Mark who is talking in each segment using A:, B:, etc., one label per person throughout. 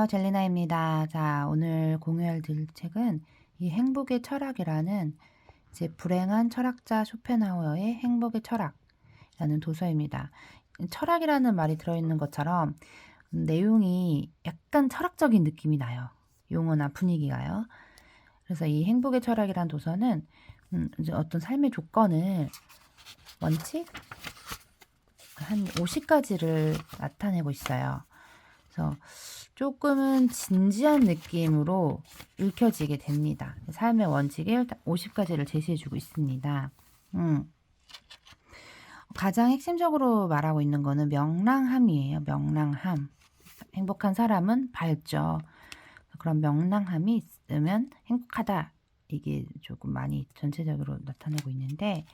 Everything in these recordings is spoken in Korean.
A: 안녕하세요. 젤리나입니다. 자, 오늘 공유할 들 책은 이 행복의 철학이라는 이제 불행한 철학자 쇼펜하우어의 행복의 철학이라는 도서입니다. 철학이라는 말이 들어있는 것처럼 내용이 약간 철학적인 느낌이 나요. 용어나 분위기가요. 그래서 이 행복의 철학이라는 도서는 이제 어떤 삶의 조건을 원칙 한 50가지를 나타내고 있어요. 그래서 조금은 진지한 느낌으로 읽혀지게 됩니다. 삶의 원칙을 50가지를 제시해주고 있습니다. 가장 핵심적으로 말하고 있는 거는 명랑함이에요. 명랑함. 행복한 사람은 밝죠. 그런 명랑함이 있으면 행복하다. 이게 조금 많이 전체적으로 나타내고 있는데,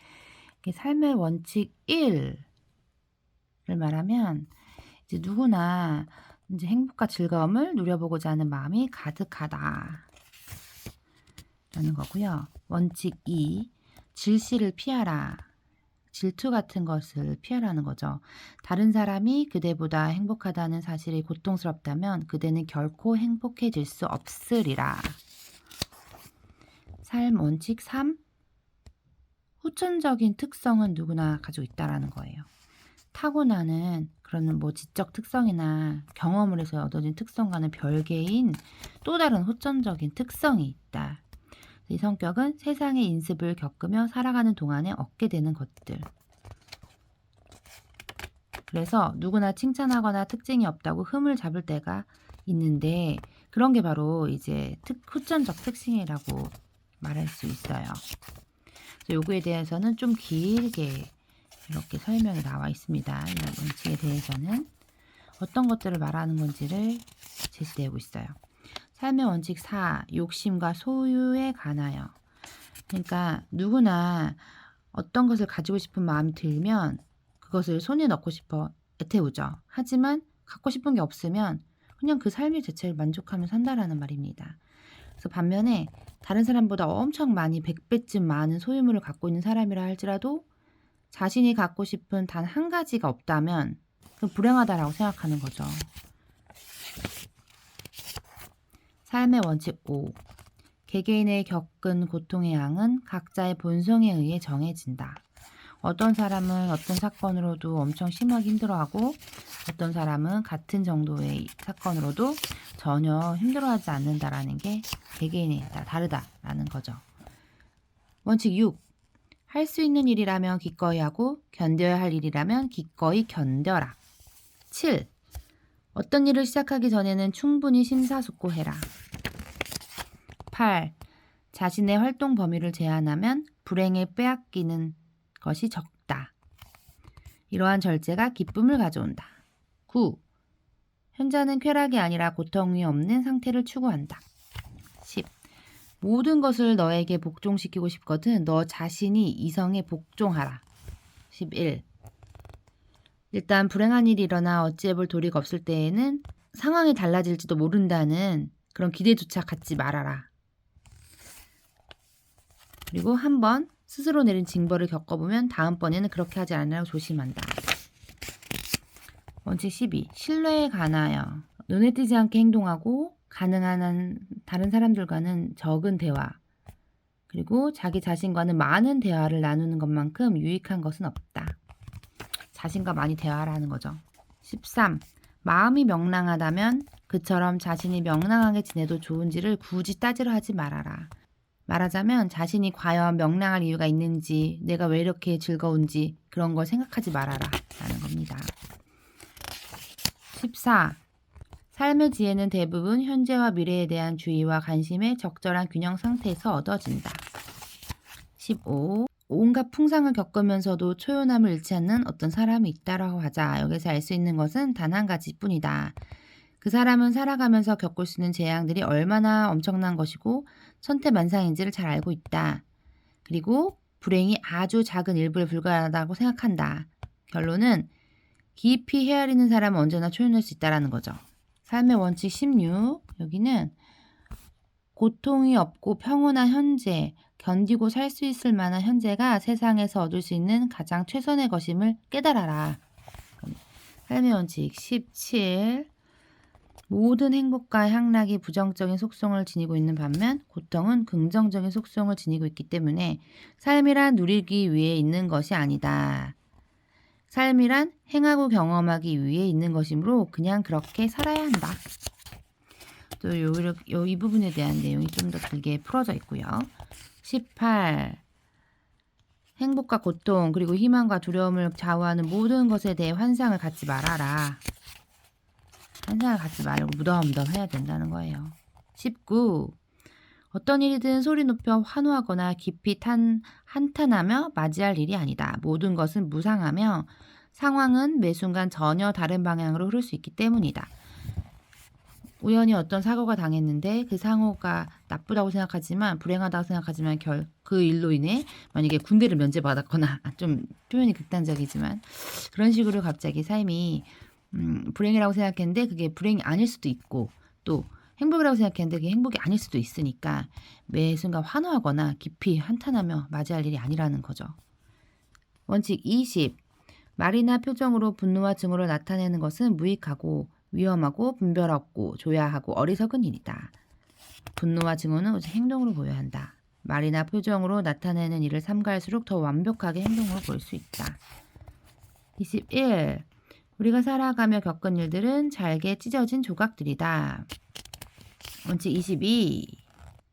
A: 이게 삶의 원칙 1을 말하면 이제 누구나 이제 행복과 즐거움을 누려보고자 하는 마음이 가득하다 라는 거고요. 원칙 2, 질시를 피하라. 질투 같은 것을 피하라는 거죠. 다른 사람이 그대보다 행복하다는 사실이 고통스럽다면 그대는 결코 행복해질 수 없으리라. 삶 원칙 3, 후천적인 특성은 누구나 가지고 있다라는 거예요. 타고나는 그런 지적 특성이나 경험을 해서 얻어진 특성과는 별개인 또 다른 호전적인 특성이 있다. 이 성격은 세상의 인습을 겪으며 살아가는 동안에 얻게 되는 것들. 그래서 누구나 칭찬하거나 특징이 없다고 흠을 잡을 때가 있는데, 그런 게 바로 이제 후천적 특징이라고 말할 수 있어요. 요거에 대해서는 좀 길게 이렇게 설명이 나와 있습니다. 이 원칙에 대해서는 어떤 것들을 말하는 건지를 제시되고 있어요. 삶의 원칙 4, 욕심과 소유에 관하여. 그러니까 누구나 어떤 것을 가지고 싶은 마음이 들면 그것을 손에 넣고 싶어 애태우죠. 하지만 갖고 싶은 게 없으면 그냥 그 삶의 자체를 만족하며 산다라는 말입니다. 그래서 반면에 다른 사람보다 엄청 많이 100배쯤 많은 소유물을 갖고 있는 사람이라 할지라도 자신이 갖고 싶은 단 한 가지가 없다면 그건 불행하다라고 생각하는 거죠. 삶의 원칙 5. 개개인의 겪은 고통의 양은 각자의 본성에 의해 정해진다. 어떤 사람은 어떤 사건으로도 엄청 심하게 힘들어하고 어떤 사람은 같은 정도의 사건으로도 전혀 힘들어하지 않는다라는 게 개개인에 따라 다르다라는 거죠. 원칙 6. 할 수 있는 일이라면 기꺼이 하고 견뎌야 할 일이라면 기꺼이 견뎌라. 7. 어떤 일을 시작하기 전에는 충분히 심사숙고해라. 8. 자신의 활동 범위를 제한하면 불행에 빼앗기는 것이 적다. 이러한 절제가 기쁨을 가져온다. 9. 현자는 쾌락이 아니라 고통이 없는 상태를 추구한다. 10. 모든 것을 너에게 복종시키고 싶거든 너 자신이 이성에 복종하라. 11. 일단 불행한 일이 일어나 어찌해볼 도리가 없을 때에는 상황이 달라질지도 모른다는 그런 기대조차 갖지 말아라. 그리고 한번 스스로 내린 징벌을 겪어보면 다음번에는 그렇게 하지 않으라고 조심한다. 원칙 12. 신뢰에 관하여 눈에 띄지 않게 행동하고 가능한 한 다른 사람들과는 적은 대화, 그리고 자기 자신과는 많은 대화를 나누는 것만큼 유익한 것은 없다. 자신과 많이 대화를 하는 거죠. 13. 마음이 명랑하다면 그처럼 자신이 명랑하게 지내도 좋은지를 굳이 따지려 하지 말아라. 말하자면 자신이 과연 명랑할 이유가 있는지, 내가 왜 이렇게 즐거운지 그런 걸 생각하지 말아라 라는 겁니다. 14. 삶의 지혜는 대부분 현재와 미래에 대한 주의와 관심의 적절한 균형 상태에서 얻어진다. 15. 온갖 풍상을 겪으면서도 초연함을 잃지 않는 어떤 사람이 있다라고 하자. 여기서 알 수 있는 것은 단 한 가지뿐이다. 그 사람은 살아가면서 겪을 수 있는 재앙들이 얼마나 엄청난 것이고 천태만상인지를 잘 알고 있다. 그리고 불행이 아주 작은 일부에 불과하다고 생각한다. 결론은 깊이 헤아리는 사람은 언제나 초연할 수 있다는 거죠. 삶의 원칙 16. 여기는 고통이 없고 평온한 현재, 견디고 살 수 있을 만한 현재가 세상에서 얻을 수 있는 가장 최선의 것임을 깨달아라. 삶의 원칙 17. 모든 행복과 향락이 부정적인 속성을 지니고 있는 반면 고통은 긍정적인 속성을 지니고 있기 때문에 삶이란 누리기 위해 있는 것이 아니다. 삶이란 행하고 경험하기 위해 있는 것이므로 그냥 그렇게 살아야 한다. 또 이 부분에 대한 내용이 좀 더 길게 풀어져 있고요. 18. 행복과 고통 그리고 희망과 두려움을 좌우하는 모든 것에 대해 환상을 갖지 말아라. 환상을 갖지 말고 무덤무덤 해야 된다는 거예요. 19. 어떤 일이든 소리 높여 환호하거나 깊이 한탄하며 맞이할 일이 아니다. 모든 것은 무상하며 상황은 매 순간 전혀 다른 방향으로 흐를 수 있기 때문이다. 우연히 어떤 사고가 당했는데 그 사고가 나쁘다고 생각하지만 불행하다고 생각하지만 그 일로 인해 만약에 군대를 면제받았거나 좀 표현이 극단적이지만 그런 식으로 갑자기 삶이 불행이라고 생각했는데 그게 불행이 아닐 수도 있고 또 행복이라고 생각했는데 그게 행복이 아닐 수도 있으니까 매 순간 환호하거나 깊이 한탄하며 맞이할 일이 아니라는 거죠. 원칙 20. 말이나 표정으로 분노와 증오를 나타내는 것은 무익하고 위험하고 분별 없고 조야하고 어리석은 일이다. 분노와 증오는 오직 행동으로 보여야 한다. 말이나 표정으로 나타내는 일을 삼가할수록 더 완벽하게 행동으로 보일 수 있다. 21. 우리가 살아가며 겪은 일들은 잘게 찢어진 조각들이다. 원칙 22.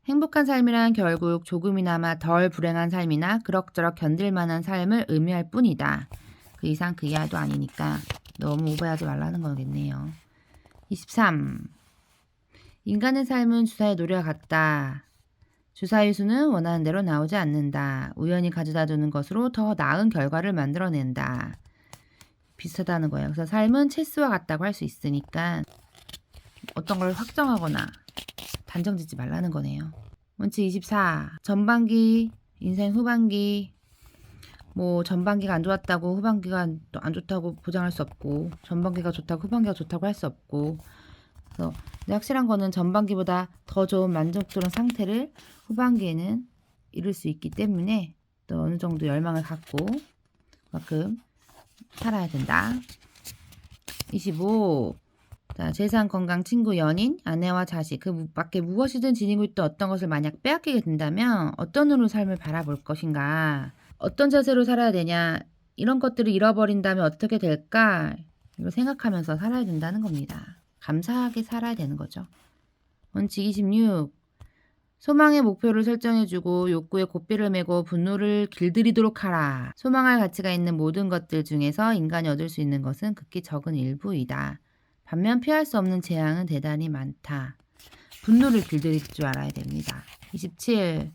A: 행복한 삶이란 결국 조금이나마 덜 불행한 삶이나 그럭저럭 견딜 만한 삶을 의미할 뿐이다. 그 이상 그 이하도 아니니까 너무 오버하지 말라는 거겠네요. 23. 인간의 삶은 주사의 노래와 같다. 주사의 수는 원하는 대로 나오지 않는다. 우연히 가져다 두는 것으로 더 나은 결과를 만들어낸다. 비슷하다는 거예요. 그래서 삶은 체스와 같다고 할 수 있으니까 어떤 걸 확정하거나 단정짓지 말라는 거네요. 원칙 24. 전반기, 인생 후반기 전반기가 안 좋았다고 후반기가 또 안 좋다고 보장할 수 없고 전반기가 좋다고 후반기가 좋다고 할 수 없고 그래서 확실한 거는 전반기보다 더 좋은 만족스러운 상태를 후반기에는 이룰 수 있기 때문에 또 어느 정도 열망을 갖고 그만큼 살아야 된다. 25. 자, 재산, 건강, 친구, 연인, 아내와 자식 그 밖에 무엇이든 지니고 있던 어떤 것을 만약 빼앗기게 된다면 어떤 눈으로 삶을 바라볼 것인가? 어떤 자세로 살아야 되냐? 이런 것들을 잃어버린다면 어떻게 될까? 이걸 생각하면서 살아야 된다는 겁니다. 감사하게 살아야 되는 거죠. 원칙 26. 소망의 목표를 설정해주고 욕구에 고삐를 메고 분노를 길들이도록 하라. 소망할 가치가 있는 모든 것들 중에서 인간이 얻을 수 있는 것은 극히 적은 일부이다. 반면 피할 수 없는 재앙은 대단히 많다. 분노를 길들일 줄 알아야 됩니다. 27.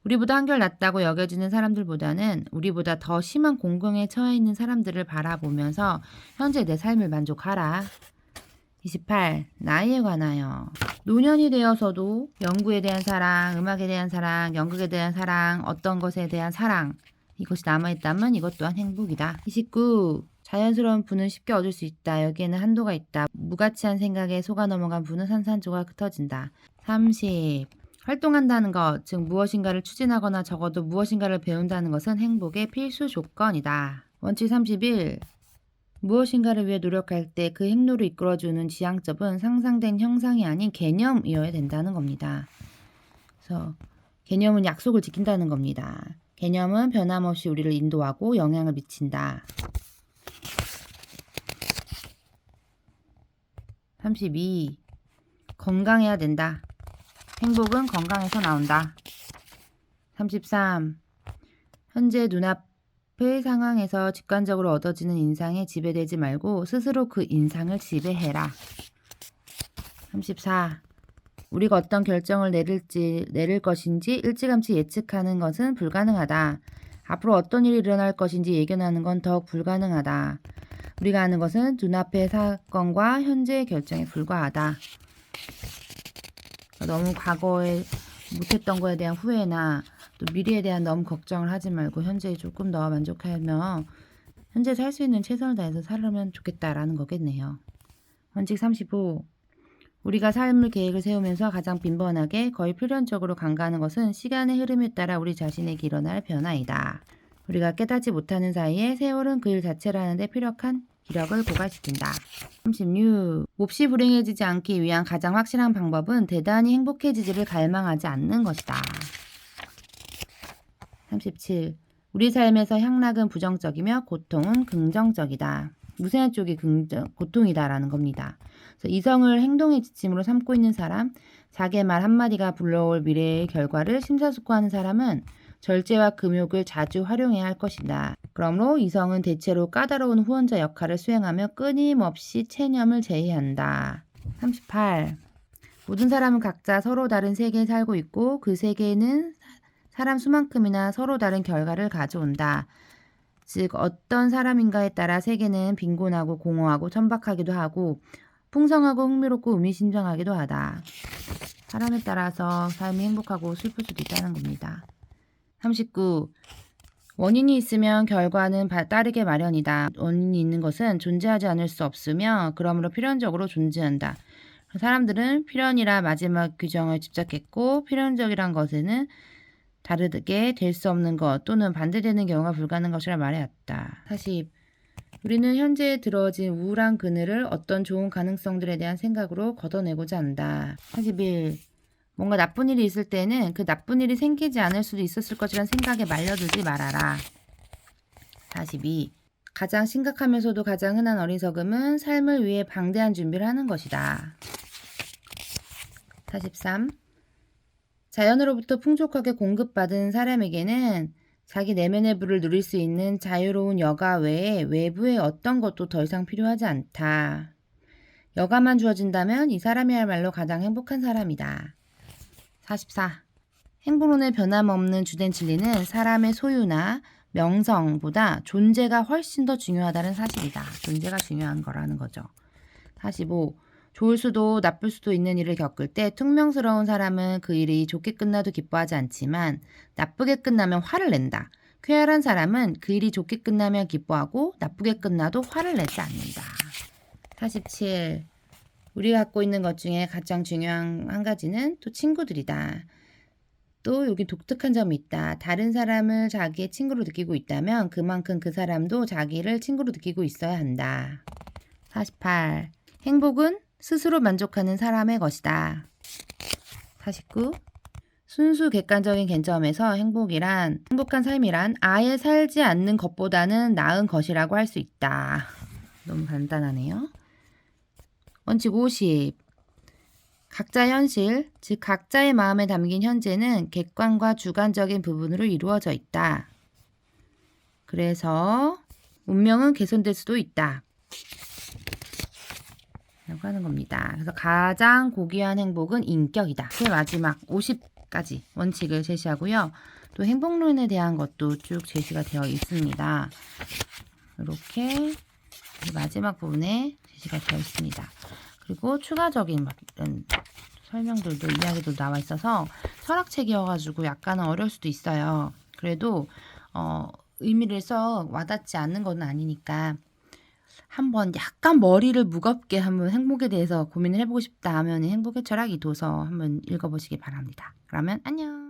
A: 우리보다 한결 낫다고 여겨지는 사람들보다는 우리보다 더 심한 공경에 처해 있는 사람들을 바라보면서 현재 내 삶을 만족하라. 28. 나이에 관하여 노년이 되어서도 연구에 대한 사랑, 음악에 대한 사랑, 연극에 대한 사랑, 어떤 것에 대한 사랑 이것이 남아있다면 이것 또한 행복이다. 29. 자연스러운 부는 쉽게 얻을 수 있다. 여기에는 한도가 있다. 무가치한 생각에 속아 넘어간 부는 산산조각 흩어진다. 30. 활동한다는 것, 즉 무엇인가를 추진하거나 적어도 무엇인가를 배운다는 것은 행복의 필수 조건이다. 원칙 31. 무엇인가를 위해 노력할 때 그 행로를 이끌어주는 지향점은 상상된 형상이 아닌 개념이어야 된다는 겁니다. 그래서 개념은 약속을 지킨다는 겁니다. 개념은 변함없이 우리를 인도하고 영향을 미친다. 32. 건강해야 된다. 행복은 건강에서 나온다. 33. 현재 눈앞의 상황에서 직관적으로 얻어지는 인상에 지배되지 말고 스스로 그 인상을 지배해라. 34. 우리가 어떤 결정을 내릴 것인지 일찌감치 예측하는 것은 불가능하다. 앞으로 어떤 일이 일어날 것인지 예견하는 건 더욱 불가능하다. 우리가 아는 것은 눈앞의 사건과 현재의 결정에 불과하다. 너무 과거에 못했던 거에 대한 후회나 또 미래에 대한 너무 걱정을 하지 말고 현재에 조금 더 만족하며 현재 살 수 있는 최선을 다해서 살면 좋겠다라는 거겠네요. 원칙 35. 우리가 삶의 계획을 세우면서 가장 빈번하게 거의 필연적으로 간과하는 것은 시간의 흐름에 따라 우리 자신에게 일어날 변화이다. 우리가 깨닫지 못하는 사이에 세월은 그 일 자체를 하는데 기력을 고갈시킨다. 36. 몹시 불행해지지 않기 위한 가장 확실한 방법은 대단히 행복해지지를 갈망하지 않는 것이다. 37. 우리 삶에서 향락은 부정적이며 고통은 긍정적이다. 무쇠한 쪽이 고통이다라는 겁니다. 그래서 이성을 행동의 지침으로 삼고 있는 사람, 자기의 말 한마디가 불러올 미래의 결과를 심사숙고하는 사람은 절제와 금욕을 자주 활용해야 할 것이다. 그러므로 이성은 대체로 까다로운 후원자 역할을 수행하며 끊임없이 체념을 제의한다. 38. 모든 사람은 각자 서로 다른 세계에 살고 있고 그 세계에는 사람 수만큼이나 서로 다른 결과를 가져온다. 즉 어떤 사람인가에 따라 세계는 빈곤하고 공허하고 천박하기도 하고 풍성하고 흥미롭고 의미심장하기도 하다. 사람에 따라서 삶이 행복하고 슬플 수도 있다는 겁니다. 39. 원인이 있으면 결과는 따르게 마련이다. 원인이 있는 것은 존재하지 않을 수 없으며 그러므로 필연적으로 존재한다. 사람들은 필연이라 마지막 규정을 집착했고 필연적이란 것에는 다르게 될 수 없는 것 또는 반대되는 경우가 불가능한 것이라 말해왔다. 40. 우리는 현재에 들어진 우울한 그늘을 어떤 좋은 가능성들에 대한 생각으로 걷어내고자 한다. 41. 뭔가 나쁜 일이 있을 때는 그 나쁜 일이 생기지 않을 수도 있었을 것이란 생각에 말려들지 말아라. 42. 가장 심각하면서도 가장 흔한 어리석음은 삶을 위해 방대한 준비를 하는 것이다. 43. 자연으로부터 풍족하게 공급받은 사람에게는 자기 내면의 불을 누릴 수 있는 자유로운 여가 외에 외부의 어떤 것도 더 이상 필요하지 않다. 여가만 주어진다면 이 사람이야말로 가장 행복한 사람이다. 44. 행복론의 변함없는 주된 진리는 사람의 소유나 명성보다 존재가 훨씬 더 중요하다는 사실이다. 존재가 중요한 거라는 거죠. 45. 좋을 수도 나쁠 수도 있는 일을 겪을 때 퉁명스러운 사람은 그 일이 좋게 끝나도 기뻐하지 않지만 나쁘게 끝나면 화를 낸다. 쾌활한 사람은 그 일이 좋게 끝나면 기뻐하고 나쁘게 끝나도 화를 내지 않는다. 47. 우리가 갖고 있는 것 중에 가장 중요한 한 가지는 또 친구들이다. 또 여기 독특한 점이 있다. 다른 사람을 자기의 친구로 느끼고 있다면 그만큼 그 사람도 자기를 친구로 느끼고 있어야 한다. 48. 행복은 스스로 만족하는 사람의 것이다. 49. 순수 객관적인 관점에서 행복한 삶이란 아예 살지 않는 것보다는 나은 것이라고 할 수 있다. 너무 간단하네요. 원칙 50. 각자의 현실, 즉 각자의 마음에 담긴 현재는 객관과 주관적인 부분으로 이루어져 있다. 그래서 운명은 개선될 수도 있다. 라고 하는 겁니다. 그래서 가장 고귀한 행복은 인격이다. 제 마지막 50가지 원칙을 제시하고요. 또 행복론에 대한 것도 쭉 제시가 되어 있습니다. 이렇게 마지막 부분에 제시가 되어 있습니다. 그리고 추가적인 이런 설명들도 이야기도 나와 있어서 철학책이어가지고 약간은 어려울 수도 있어요. 그래도 의미를 써 와닿지 않는 건 아니니까 한번 약간 머리를 무겁게 한번 행복에 대해서 고민을 해보고 싶다 하면 행복의 철학 이 도서 한번 읽어보시기 바랍니다. 그러면 안녕.